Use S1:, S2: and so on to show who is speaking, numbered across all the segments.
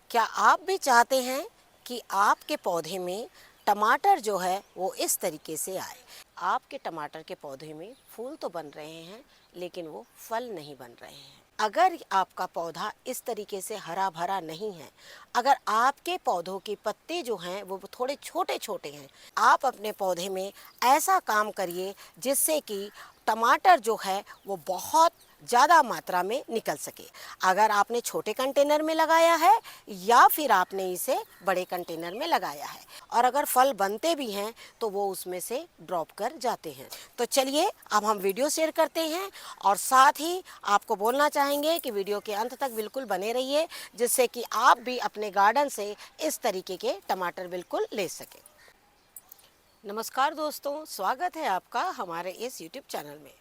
S1: क्या आप भी चाहते हैं कि आपके पौधे में टमाटर जो है वो इस तरीके से आए? आपके टमाटर के पौधे में फूल तो बन रहे हैं लेकिन वो फल नहीं बन रहे हैं। अगर आपका पौधा इस तरीके से हरा भरा नहीं है, अगर आपके पौधों के पत्ते जो हैं वो थोड़े छोटे छोटे हैं, आप अपने पौधे में ऐसा काम करिए जिससे कि टमाटर जो है वो बहुत ज़्यादा मात्रा में निकल सके। अगर आपने छोटे कंटेनर में लगाया है या फिर आपने इसे बड़े कंटेनर में लगाया है, और अगर फल बनते भी हैं तो वो उसमें से ड्रॉप कर जाते हैं। तो चलिए अब हम वीडियो शेयर करते हैं, और साथ ही आपको बोलना चाहेंगे कि वीडियो के अंत तक बिल्कुल बने रहिए, जिससे कि आप भी अपने गार्डन से इस तरीके के टमाटर बिल्कुल ले सकें। नमस्कार दोस्तों, स्वागत है आपका हमारे इस YouTube चैनल में।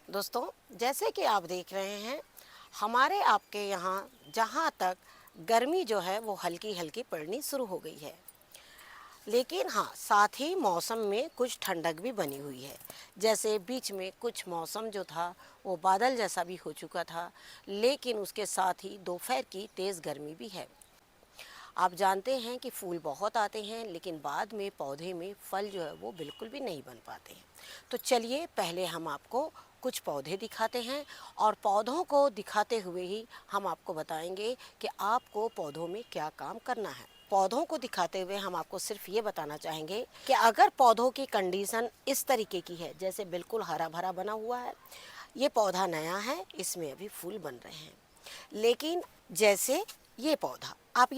S1: दोस्तों, जैसे कि आप देख रहे हैं, हमारे आपके यहाँ जहाँ तक गर्मी जो है वो हल्की हल्की पड़नी शुरू हो गई है, लेकिन हाँ, साथ ही मौसम में कुछ ठंडक भी बनी हुई है। जैसे बीच में कुछ मौसम जो था वो बादल जैसा भी हो चुका था, लेकिन उसके साथ ही दोपहर की तेज़ गर्मी भी है। आप जानते हैं कि फूल बहुत आते हैं लेकिन बाद में पौधे में फल जो है वो बिल्कुल भी नहीं बन पाते हैं। तो चलिए पहले हम आपको कुछ पौधे दिखाते हैं, और पौधों को दिखाते हुए ही हम आपको बताएंगे कि आपको पौधों में क्या काम करना है। पौधों को दिखाते हुए हम आपको सिर्फ ये बताना चाहेंगे कि अगर पौधों की कंडीशन इस तरीके की है, जैसे बिल्कुल हरा भरा बना हुआ है, ये पौधा नया है, इसमें अभी फूल बन रहे हैं, लेकिन जैसे ये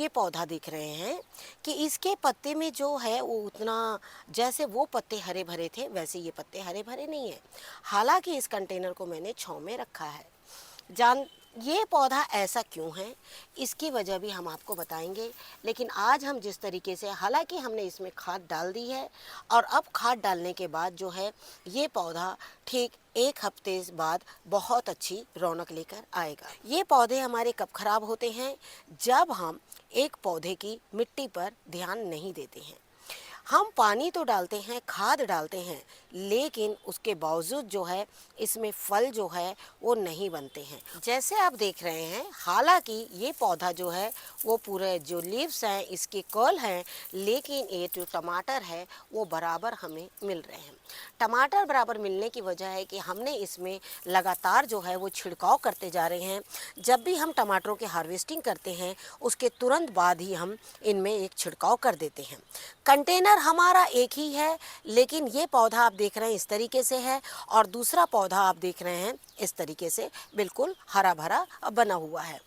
S1: पौधा देख रहे हैं कि इसके पत्ते में जो है वो उतना, जैसे वो पत्ते हरे भरे थे वैसे ये पत्ते हरे भरे नहीं है। हालांकि इस कंटेनर को मैंने छांव में रखा है। जान ये पौधा ऐसा क्यों है, इसकी वजह भी हम आपको बताएंगे। लेकिन आज हम जिस तरीके से, हालांकि हमने इसमें खाद डाल दी है, और अब खाद डालने के बाद जो है ये पौधा ठीक 1 हफ्ते बाद बहुत अच्छी रौनक लेकर आएगा। ये पौधे हमारे कब खराब होते हैं? जब हम एक पौधे की मिट्टी पर ध्यान नहीं देते हैं। हम पानी तो डालते हैं, खाद डालते हैं, लेकिन उसके बावजूद जो है इसमें फल जो है वो नहीं बनते हैं। जैसे आप देख रहे हैं, हालांकि ये पौधा जो है वो पूरे जो लीव्स हैं इसके कर्ल हैं, लेकिन ये जो टमाटर है वो बराबर हमें मिल रहे हैं। टमाटर बराबर मिलने की वजह है कि हमने इसमें लगातार जो है वो छिड़काव करते जा रहे हैं। जब भी हम टमाटरों की हार्वेस्टिंग करते हैं उसके तुरंत बाद ही हम इनमें एक छिड़काव कर देते हैं। कंटेनर हमारा एक ही है, लेकिन ये पौधा आप देख रहे हैं इस तरीके से है, और दूसरा पौधा आप देख रहे हैं इस तरीके से बिल्कुल हरा भरा बना हुआ है।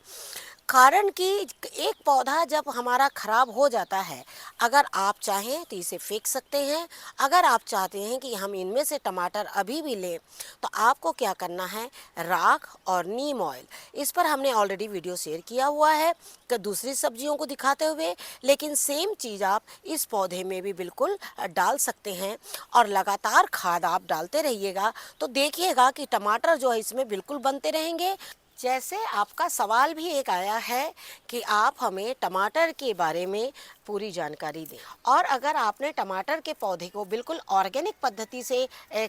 S1: कारण कि एक पौधा जब हमारा खराब हो जाता है, अगर आप चाहें तो इसे फेंक सकते हैं। अगर आप चाहते हैं कि हम इनमें से टमाटर अभी भी लें, तो आपको क्या करना है, राख और नीम ऑयल, इस पर हमने ऑलरेडी वीडियो शेयर किया हुआ है कि दूसरी सब्जियों को दिखाते हुए, लेकिन सेम चीज़ आप इस पौधे में भी बिल्कुल डाल सकते हैं। और लगातार खाद आप डालते रहिएगा तो देखिएगा कि टमाटर जो है इसमें बिल्कुल बनते रहेंगे। जैसे आपका सवाल भी एक आया है कि आप हमें टमाटर के बारे में पूरी जानकारी दें, और अगर आपने टमाटर के पौधे को बिल्कुल ऑर्गेनिक पद्धति से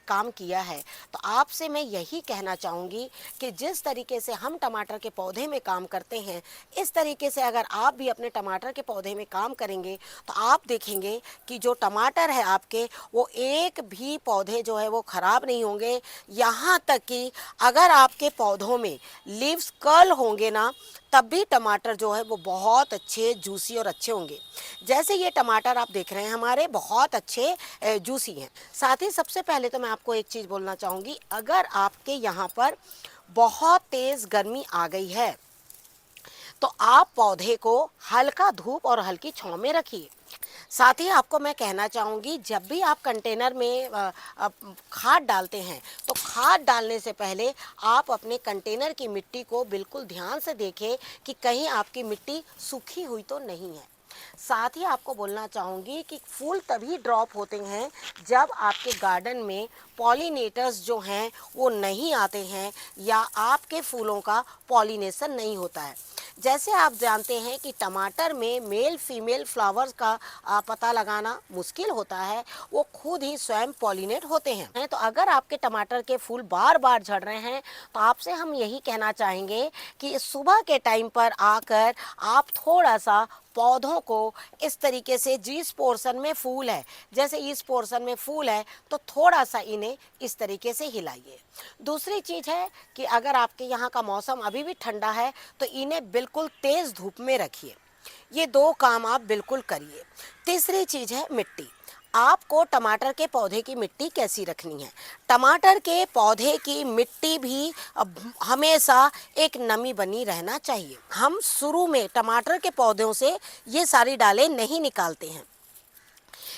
S1: काम किया है, तो आपसे मैं यही कहना चाहूँगी कि जिस तरीके से हम टमाटर के पौधे में काम करते हैं, इस तरीके से अगर आप भी अपने टमाटर के पौधे में काम करेंगे तो आप देखेंगे कि जो टमाटर है आपके, वो एक भी पौधे जो है वो ख़राब नहीं होंगे। यहाँ तक कि अगर आपके पौधों में लीव्स कर्ल होंगे ना, तब भी टमाटर जो है वो बहुत अच्छे जूसी और अच्छे होंगे। जैसे ये टमाटर आप देख रहे हैं हमारे बहुत अच्छे जूसी हैं। साथ ही सबसे पहले तो मैं आपको एक चीज़ बोलना चाहूँगी, अगर आपके यहाँ पर बहुत तेज़ गर्मी आ गई है तो आप पौधे को हल्का धूप और हल्की छांव में रखिए। साथ ही आपको मैं कहना चाहूँगी, जब भी आप कंटेनर में खाद डालते हैं तो खाद डालने से पहले आप अपने कंटेनर की मिट्टी को बिल्कुल ध्यान से देखें कि कहीं आपकी मिट्टी सूखी हुई तो नहीं है। साथ ही आपको बोलना चाहूँगी कि फूल तभी ड्रॉप होते हैं जब आपके गार्डन में पॉलिनेटर्स जो हैं वो नहीं आते हैं, या आपके फूलों का पॉलिनेशन नहीं होता है। जैसे आप जानते हैं कि टमाटर में मेल फीमेल फ्लावर्स का पता लगाना मुश्किल होता है, वो खुद ही स्वयं पॉलिनेट होते हैं। तो अगर आपके टमाटर के फूल बार बार झड़ रहे हैं तो आपसे हम यही कहना चाहेंगे कि सुबह के टाइम पर आकर आप थोड़ा सा पौधों को इस तरीके से जिस पोर्शन में फूल है, जैसे इस पोर्शन में फूल है तो थोड़ा सा इन्हें इस तरीके से हिलाइए। दूसरी चीज़ है कि अगर आपके यहाँ का मौसम अभी भी ठंडा है तो इन्हें बिल्कुल तेज़ धूप में रखिए। ये दो काम आप बिल्कुल करिए। तीसरी चीज़ है मिट्टी। आपको टमाटर के पौधे की मिट्टी कैसी रखनी है। टमाटर के पौधे की मिट्टी भी हमेशा एक नमी बनी रहना चाहिए। हम शुरू में टमाटर के पौधों से ये सारी डालें नहीं निकालते हैं,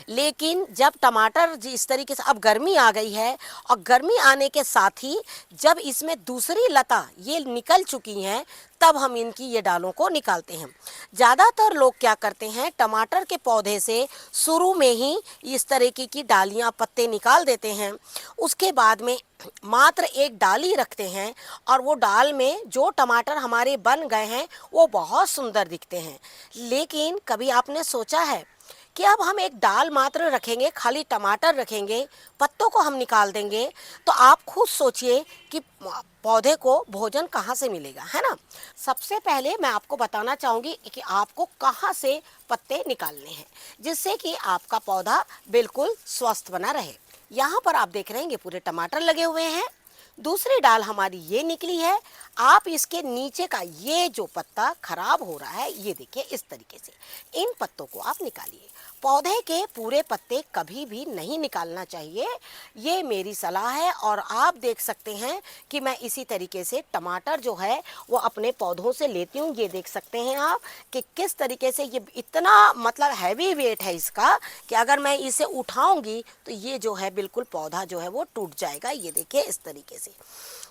S1: लेकिन जब टमाटर जिस तरीके से अब गर्मी आ गई है और गर्मी आने के साथ ही जब इसमें दूसरी लता ये निकल चुकी हैं तब हम इनकी ये डालों को निकालते हैं। ज़्यादातर लोग क्या करते हैं, टमाटर के पौधे से शुरू में ही इस तरीके की डालियां पत्ते निकाल देते हैं, उसके बाद में मात्र एक डाली रखते हैं और वो डाल में जो टमाटर हमारे बन गए हैं वो बहुत सुंदर दिखते हैं। लेकिन कभी आपने सोचा है कि अब हम एक डाल मात्र रखेंगे, खाली टमाटर रखेंगे, पत्तों को हम निकाल देंगे, तो आप खुद सोचिए कि पौधे को भोजन कहाँ से मिलेगा, है ना। सबसे पहले मैं आपको बताना चाहूँगी कि आपको कहाँ से पत्ते निकालने हैं जिससे कि आपका पौधा बिल्कुल स्वस्थ बना रहे। यहाँ पर आप देख रहे हैं ये पूरे टमाटर लगे हुए हैं। दूसरी डाल हमारी ये निकली है। आप इसके नीचे का ये जो पत्ता खराब हो रहा है, ये देखिए इस तरीके से इन पत्तों को आप निकालिए। पौधे के पूरे पत्ते कभी भी नहीं निकालना चाहिए, ये मेरी सलाह है। और आप देख सकते हैं कि मैं इसी तरीके से टमाटर जो है वो अपने पौधों से लेती हूँ। ये देख सकते हैं आप कि किस तरीके से ये इतना मतलब हैवी वेट है इसका कि अगर मैं इसे उठाऊंगी तो ये जो है बिल्कुल पौधा जो है वो टूट जाएगा। ये देखिए इस तरीके से।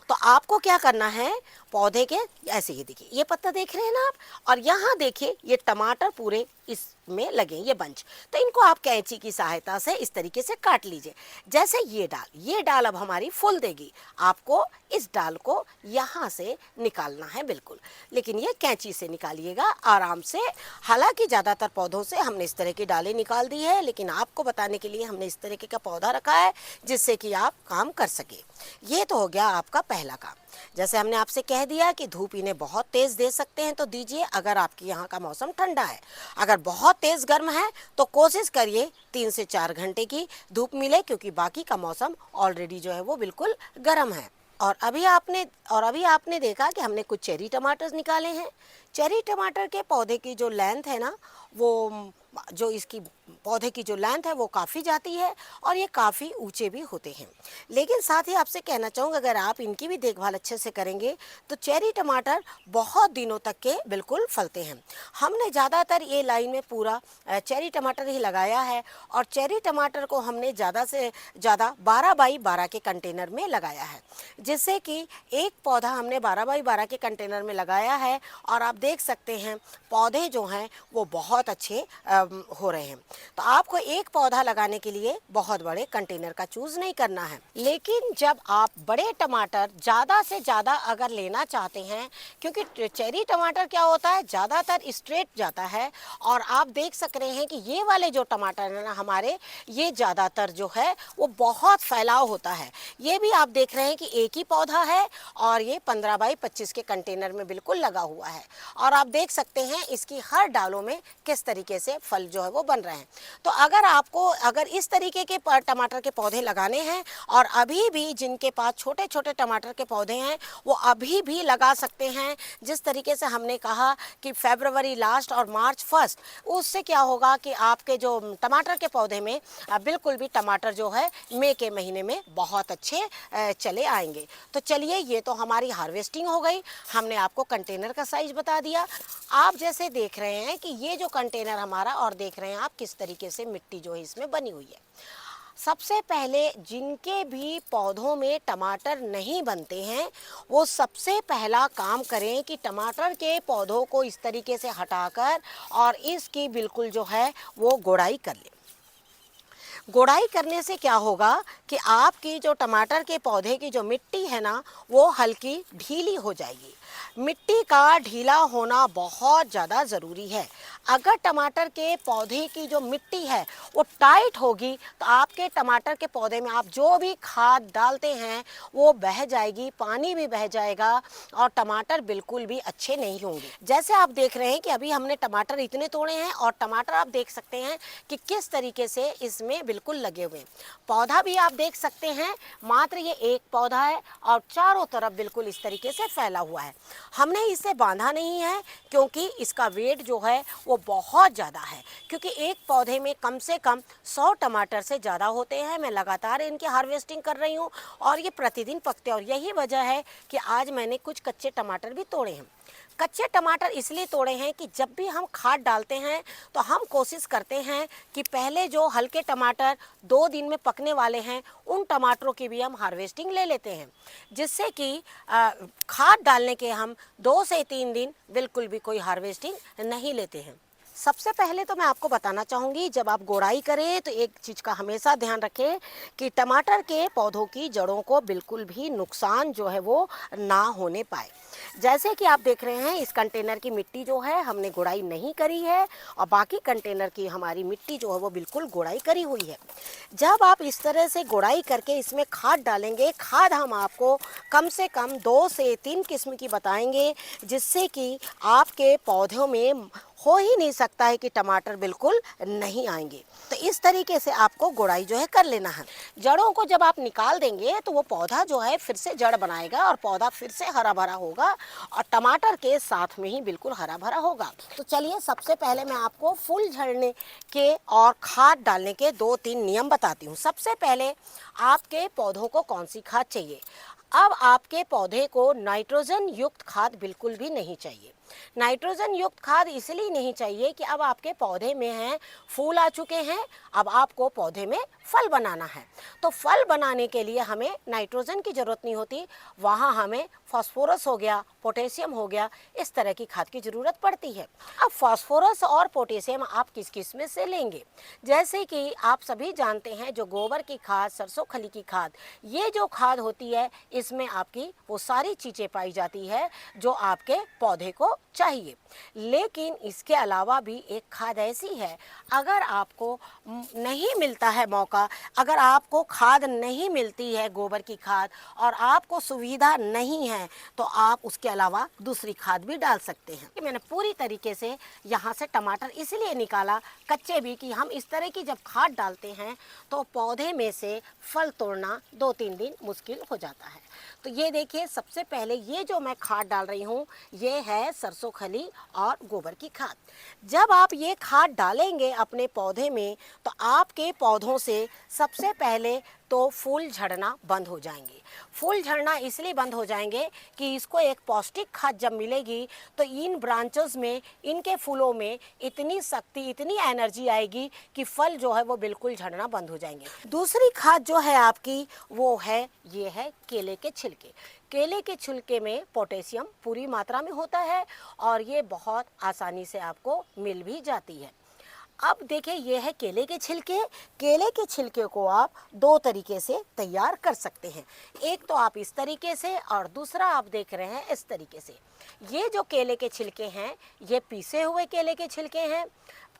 S1: तो आपको क्या करना है, पौधे के ऐसे ही देखिए ये पत्ता देख रहे हैं ना आप, और यहाँ देखिए ये टमाटर पूरे इसमें लगे ये बंच, तो इनको आप कैंची की सहायता से इस तरीके से काट लीजिए। जैसे ये डाल अब हमारी फूल देगी। आपको इस डाल को यहाँ से निकालना है बिल्कुल, लेकिन ये कैंची से निकालिएगा आराम से। हालांकि ज़्यादातर पौधों से हमने इस तरह की डालें निकाल दी है, लेकिन आपको बताने के लिए हमने इस तरीके का पौधा रखा है जिससे कि आप काम कर सके। ये तो हो गया आपका पहला काम। जैसे हमने आपसे कह दिया कि धूप इन्हें बहुत तेज़ दे सकते हैं तो दीजिए, अगर आपके यहाँ का मौसम ठंडा है। अगर बहुत तेज़ गर्म है तो कोशिश करिए 3 से 4 घंटे की धूप मिले, क्योंकि बाकी का मौसम ऑलरेडी जो है वो बिल्कुल गर्म है। और अभी आपने देखा कि हमने कुछ चेरी टमाटर निकाले हैं। चेरी टमाटर के पौधे की जो लेंथ है ना, वो जो इसकी पौधे की जो लेंथ है वो काफ़ी जाती है और ये काफ़ी ऊंचे भी होते हैं। लेकिन साथ ही आपसे कहना चाहूँगा, अगर आप इनकी भी देखभाल अच्छे से करेंगे तो चेरी टमाटर बहुत दिनों तक के बिल्कुल फलते हैं। हमने ज़्यादातर ये लाइन में पूरा चेरी टमाटर ही लगाया है और चेरी टमाटर को हमने ज़्यादा से ज़्यादा 12 बाई 12 के कंटेनर में लगाया है, जिससे कि एक पौधा हमने 12 बाई 12 के कंटेनर में लगाया है और आप देख सकते हैं पौधे जो हैं वो बहुत अच्छे हो रहे हैं। तो आपको एक पौधा लगाने के लिए बहुत बड़े कंटेनर का चूज़ नहीं करना है। लेकिन जब आप बड़े टमाटर ज़्यादा से ज़्यादा अगर लेना चाहते हैं, क्योंकि चेरी टमाटर क्या होता है ज़्यादातर स्ट्रेट जाता है, और आप देख सक रहे हैं कि ये वाले जो टमाटर है ना हमारे, ये ज़्यादातर जो है वो बहुत फैलाव होता है। ये भी आप देख रहे हैं कि एक ही पौधा है और ये 15 बाई 25 के कंटेनर में बिल्कुल लगा हुआ है, और आप देख सकते हैं इसकी हर डालों में किस तरीके से फल जो है वो बन रहे हैं। तो अगर इस तरीके के टमाटर के पौधे लगाने हैं, और अभी भी जिनके पास छोटे छोटे टमाटर के पौधे हैं वो अभी भी लगा सकते हैं। जिस तरीके से हमने कहा कि फरवरी लास्ट और मार्च फर्स्ट, उससे क्या होगा कि आपके जो टमाटर के पौधे में बिल्कुल भी टमाटर जो है मई के महीने में बहुत अच्छे चले आएंगे। तो चलिए, ये तो हमारी हार्वेस्टिंग हो गई। हमने आपको कंटेनर का साइज बता दिया। आप जैसे देख रहे हैं कि ये जो कंटेनर हमारा, और देख रहे हैं आप किस तरीके से मिट्टी जो है इसमें बनी हुई है। सबसे पहले जिनके भी पौधों में टमाटर नहीं बनते हैं वो सबसे पहला काम करें कि टमाटर के पौधों को इस तरीके से हटाकर और इसकी बिल्कुल जो है वो गोड़ाई कर लें। गोड़ाई करने से क्या होगा कि आपकी जो टमाटर के पौधे की जो मिट्टी है ना, वो हल्की ढीली हो जाएगी। मिट्टी का ढीला होना बहुत ज़्यादा ज़रूरी है। अगर टमाटर के पौधे की जो मिट्टी है वो टाइट होगी तो आपके टमाटर के पौधे में आप जो भी खाद डालते हैं वो बह जाएगी, पानी भी बह जाएगा और टमाटर बिल्कुल भी अच्छे नहीं होंगे। जैसे आप देख रहे हैं कि अभी हमने टमाटर इतने तोड़े हैं और टमाटर आप देख सकते हैं कि किस तरीके से इसमें बिल्कुल लगे हुए हैं। पौधा भी आप देख सकते हैं, मात्र ये एक पौधा है और चारों तरफ बिल्कुल इस तरीके से फैला हुआ है। हमने इसे बांधा नहीं है क्योंकि इसका वेट जो है वो बहुत ज़्यादा है, क्योंकि एक पौधे में कम से कम 100 टमाटर से ज़्यादा होते हैं। मैं लगातार इनकी हार्वेस्टिंग कर रही हूँ और ये प्रतिदिन पकते हैं और यही वजह है कि आज मैंने कुछ कच्चे टमाटर भी तोड़े हैं। कच्चे टमाटर इसलिए तोड़े हैं कि जब भी हम खाद डालते हैं तो हम कोशिश करते हैं कि पहले जो हल्के टमाटर 2 दिन में पकने वाले हैं उन टमाटरों की भी हम हार्वेस्टिंग ले लेते हैं, जिससे कि खाद डालने के हम 2 से 3 दिन बिल्कुल भी कोई हार्वेस्टिंग नहीं लेते हैं। सबसे पहले तो मैं आपको बताना चाहूँगी, जब आप गोड़ाई करें तो एक चीज़ का हमेशा ध्यान रखें कि टमाटर के पौधों की जड़ों को बिल्कुल भी नुकसान जो है वो ना होने पाए। जैसे कि आप देख रहे हैं, इस कंटेनर की मिट्टी जो है हमने गोड़ाई नहीं करी है और बाकी कंटेनर की हमारी मिट्टी जो है वो बिल्कुल गोड़ाई करी हुई है। जब आप इस तरह से गोड़ाई करके इसमें खाद डालेंगे, खाद हम आपको कम से कम 2 से 3 किस्म की बताएंगे, जिससे कि आपके पौधों में हो ही नहीं सकता है कि टमाटर बिल्कुल नहीं आएंगे। तो इस तरीके से आपको गोड़ाई जो है कर लेना है। जड़ों को जब आप निकाल देंगे तो वो पौधा जो है फिर से जड़ बनाएगा और पौधा फिर से हरा भरा होगा और टमाटर के साथ में ही बिल्कुल हरा भरा होगा। तो चलिए, सबसे पहले मैं आपको फूल झड़ने के और खाद डालने के 2-3 नियम बताती हूँ। सबसे पहले आपके पौधों को कौन सी खाद चाहिए। अब आपके पौधे को नाइट्रोजन युक्त खाद बिल्कुल भी नहीं चाहिए। नाइट्रोजन युक्त खाद इसलिए नहीं चाहिए कि अब आपके पौधे में हैं, फूल आ चुके हैं, अब आपको पौधे में फल बनाना है। तो फल बनाने के लिए हमें नाइट्रोजन की ज़रूरत नहीं होती, वहाँ हमें फास्फोरस हो गया, पोटेशियम हो गया, इस तरह की खाद की ज़रूरत पड़ती है। अब फास्फोरस और पोटेशियम आप किस किस में से लेंगे। जैसे कि आप सभी जानते हैं, जो गोबर की खाद, सरसों खली की खाद, ये जो खाद होती है इसमें आपकी वो सारी चीज़ें पाई जाती है जो आपके पौधे को चाहिए। लेकिन इसके अलावा भी एक खाद ऐसी है, अगर आपको नहीं मिलता है मौका, अगर आपको खाद नहीं मिलती है गोबर की खाद और आपको सुविधा नहीं है, तो आप उसके अलावा दूसरी खाद भी डाल सकते हैं। मैंने पूरी तरीके से यहाँ से टमाटर इसलिए निकाला कच्चे भी कि हम इस तरह की जब खाद डालते हैं तो पौधे में से फल तोड़ना 2-3 दिन मुश्किल हो जाता है। तो ये देखिए, सबसे पहले ये जो मैं खाद डाल रही हूँ ये है सरसों खली और गोबर की खाद। जब आप ये खाद डालेंगे अपने पौधे में तो आपके पौधों से सबसे पहले तो फूल झड़ना बंद हो जाएंगे। फूल झड़ना इसलिए बंद हो जाएंगे कि इसको एक पौष्टिक खाद जब मिलेगी तो इन ब्रांचेस में, इनके फूलों में इतनी शक्ति, इतनी एनर्जी आएगी कि फल जो है वो बिल्कुल झड़ना बंद हो जाएंगे। दूसरी खाद जो है आपकी वो है, ये है केले के छिलके। केले के छिलके में पोटेशियम पूरी मात्रा में होता है और ये बहुत आसानी से आपको मिल भी जाती है। अब देखिए, ये है केले के छिलके। केले के छिलके को आप 2 तरीके से तैयार कर सकते हैं। एक तो आप इस तरीके से और दूसरा आप देख रहे हैं इस तरीके से। ये जो केले के छिलके हैं ये पीसे हुए केले के छिलके हैं।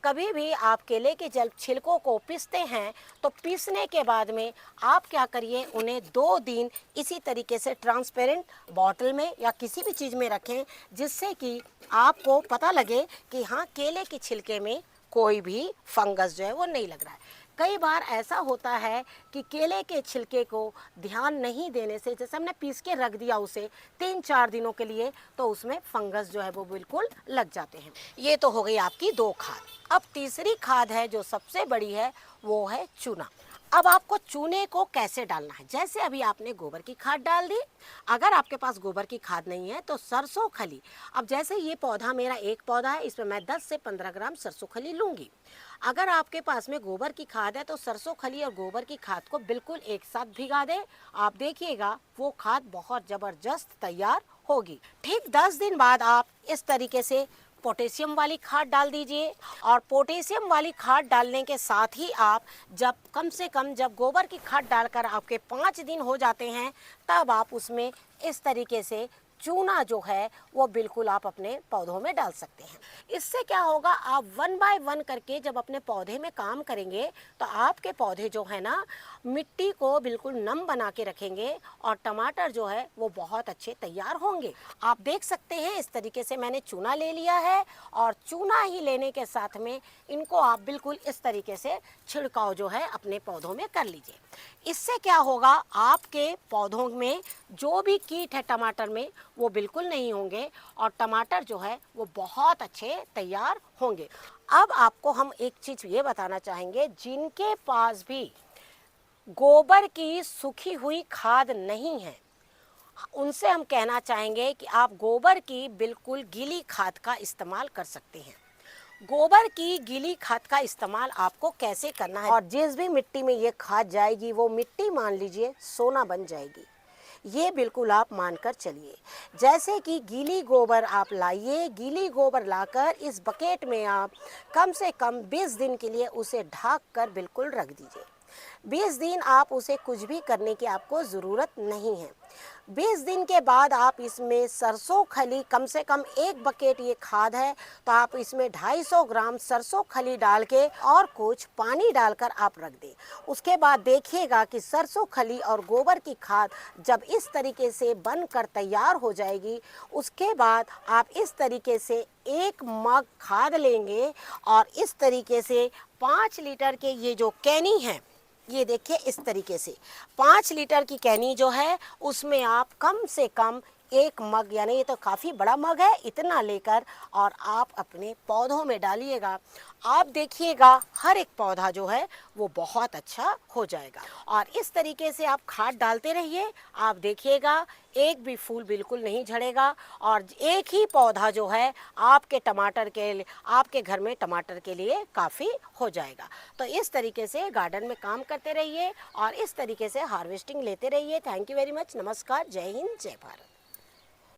S1: कभी भी आप केले के छिलकों को पीसते हैं तो पीसने के बाद में आप क्या करिए, उन्हें 2 दिन इसी तरीके से ट्रांसपेरेंट बॉटल में या किसी भी चीज़ में रखें, जिससे कि आपको पता लगे कि हाँ, केले के छिलके में कोई भी फंगस जो है वो नहीं लग रहा है। कई बार ऐसा होता है कि केले के छिलके को ध्यान नहीं देने से, जैसे हमने पीस के रख दिया उसे 3-4 दिनों के लिए, तो उसमें फंगस जो है वो बिल्कुल लग जाते हैं। ये तो हो गई आपकी 2 खाद। अब तीसरी खाद है जो सबसे बड़ी है, वो है चूना। अब आपको चूने को कैसे डालना है। जैसे अभी आपने गोबर की खाद डाल दी, अगर आपके पास गोबर की खाद नहीं है तो सरसों खली, अब जैसे ये पौधा मेरा एक पौधा है, इसमें मैं 10 से 15 ग्राम सरसों खली लूँगी। अगर आपके पास में गोबर की खाद है तो सरसों खली और गोबर की खाद को बिल्कुल एक साथ भिगा दें। आप देखिएगा वो खाद बहुत ज़बरदस्त तैयार होगी। ठीक 10 दिन बाद आप इस तरीके से पोटेशियम वाली खाद डाल दीजिए। और पोटेशियम वाली खाद डालने के साथ ही आप जब कम से कम जब गोबर की खाद डालकर आपके 5 दिन हो जाते हैं, तब आप उसमें इस तरीके से चूना जो है वो बिल्कुल आप अपने पौधों में डाल सकते हैं। इससे क्या होगा, आप 1 बाय 1 करके जब अपने पौधे में काम करेंगे तो आपके पौधे जो है ना मिट्टी को बिल्कुल नम बना के रखेंगे और टमाटर जो है वो बहुत अच्छे तैयार होंगे। आप देख सकते हैं इस तरीके से मैंने चूना ले लिया है और चूना ही लेने के साथ में इनको आप बिल्कुल इस तरीके से छिड़काव जो है अपने पौधों में कर लीजिए। इससे क्या होगा, आपके पौधों में जो भी कीट है टमाटर में वो बिल्कुल नहीं होंगे और टमाटर जो है वो बहुत अच्छे तैयार होंगे। अब आपको हम एक चीज़ ये बताना चाहेंगे, जिनके पास भी गोबर की सूखी हुई खाद नहीं है उनसे हम कहना चाहेंगे कि आप गोबर की बिल्कुल गीली खाद का इस्तेमाल कर सकते हैं। गोबर की गीली खाद का इस्तेमाल आपको कैसे करना है, और जिस भी मिट्टी में ये खाद जाएगी वो मिट्टी मान लीजिए सोना बन जाएगी। ये बिल्कुल आप मानकर चलिए। जैसे कि गीली गोबर आप लाइए, गीली गोबर लाकर इस बकेट में आप कम से कम 20 दिन के लिए उसे ढक कर बिल्कुल रख दीजिए। 20 दिन आप उसे कुछ भी करने की आपको ज़रूरत नहीं है। 20 दिन के बाद आप इसमें सरसों खली, कम से कम 1 बकेट ये खाद है तो आप इसमें 250 ग्राम सरसों खली डाल के और कुछ पानी डालकर आप रख दें। उसके बाद देखिएगा कि सरसों खली और गोबर की खाद जब इस तरीके से बनकर तैयार हो जाएगी, उसके बाद आप इस तरीके से 1 मग खाद लेंगे और इस तरीके से 5 लीटर के ये जो कैनी है, ये देखिए इस तरीके से 5 लीटर की कैनी जो है उसमें आप कम से कम 1 मग, यानी ये तो काफ़ी बड़ा मग है, इतना लेकर और आप अपने पौधों में डालिएगा। आप देखिएगा हर एक पौधा जो है वो बहुत अच्छा हो जाएगा। और इस तरीके से आप खाद डालते रहिए, आप देखिएगा एक भी फूल बिल्कुल नहीं झड़ेगा और एक ही पौधा जो है आपके टमाटर के लिए, आपके घर में टमाटर के लिए काफ़ी हो जाएगा। तो इस तरीके से गार्डन में काम करते रहिए और इस तरीके से हार्वेस्टिंग लेते रहिए। Thank you very much. नमस्कार, जय हिंद, जय भारत।